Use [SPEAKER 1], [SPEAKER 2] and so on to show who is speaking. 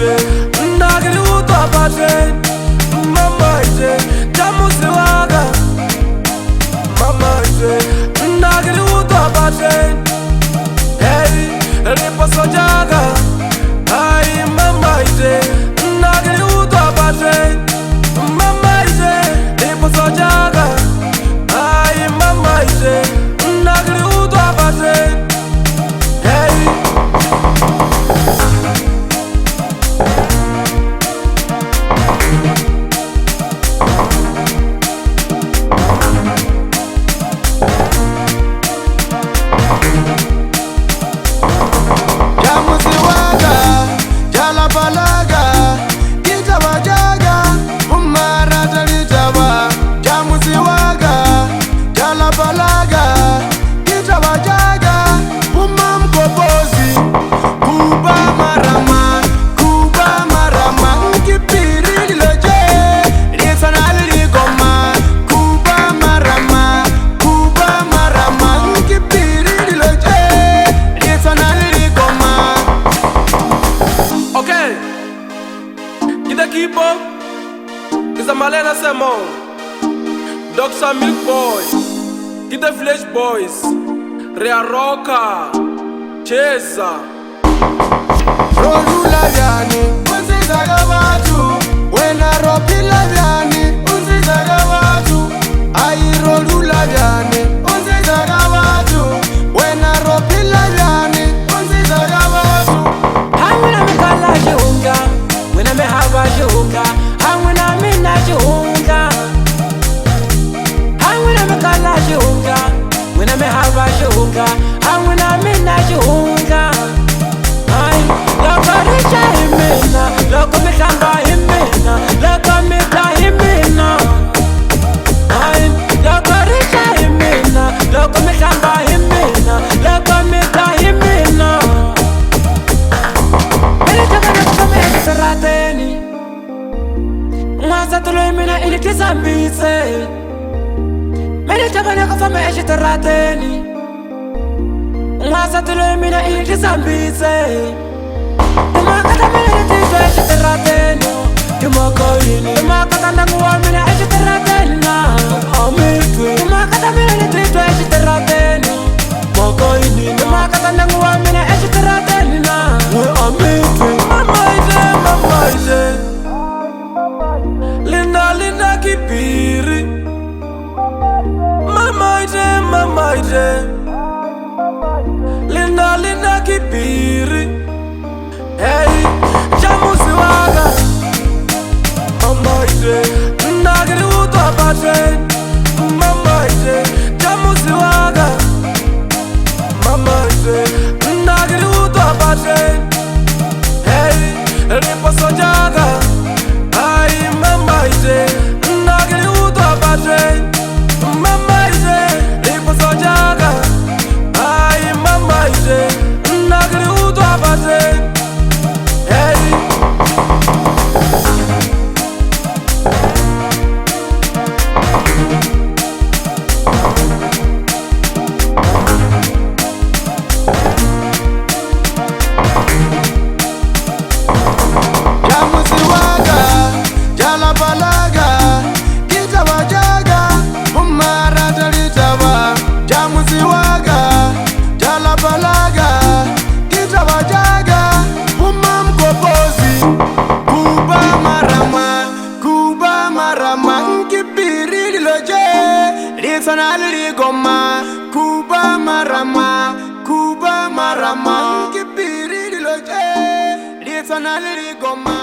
[SPEAKER 1] ije nagiri utapate mama ije jamusi waga mama ije nagiri utapate hey ripo sojaga ay mama ije nagiri utapate mama ije ripo sojaga ay mama ije nagiri utapate hey keep up, it's a Malena Simon, Dr. Milk Boy, get the Village Boys, Rea Roca, Chesa,
[SPEAKER 2] Rodula Viani, Unzi Zagabatu, Wena Ropila Viani, Unzi Zagabatu, Ai Rodula Viani, Unzi Zagabatu, Wena Ropila Viani, Unzi Zagabatu.
[SPEAKER 3] Hanguna Mikala Junga, Wena Mehava Junga, Hanguna Mina Junga, Hanguna Mikala Junga, Wena Mehava Junga, Hanguna Mina Junga. Loko richa himena, loko mikamba himena, loko mita himena. Loko richa himena, loko mikamba himena, loko mita himena. Mele tabana kufame ejitarateni, Mwaza tulo himena ili kizambitse. Mele tabana kufame ejitarateni, Mwaza tulo himena ili kizambitse. Tumakata mele tito ejitarateni, Tumakoini Tumakata nanguwa mele ejitarateni na Amitwe Tumakata mele tito ejitarateni, Makoini Tumakata nanguwa mele ejitarateni na Amitwe.
[SPEAKER 1] mama ije Linda linda kipiri mama ije Linda linda kipiri hey jamusi waga mama ije nagiri utapate mama ije jamusi waga mama ije nagiri utapate hey ripo sojaga ay mama ije nagiri utapate mama ije ripo sojaga ay mama ije nagiri utapate hey
[SPEAKER 2] Jamusi waga, jala balaga, kita wajaga, umara talitawa. Jamusi waga, jala balaga, kita wajaga, umam kopozi. Kuba marama, nkipiri liloje, lisana ligoma. Kuba marama, nkipiri liloje, lisana ligoma.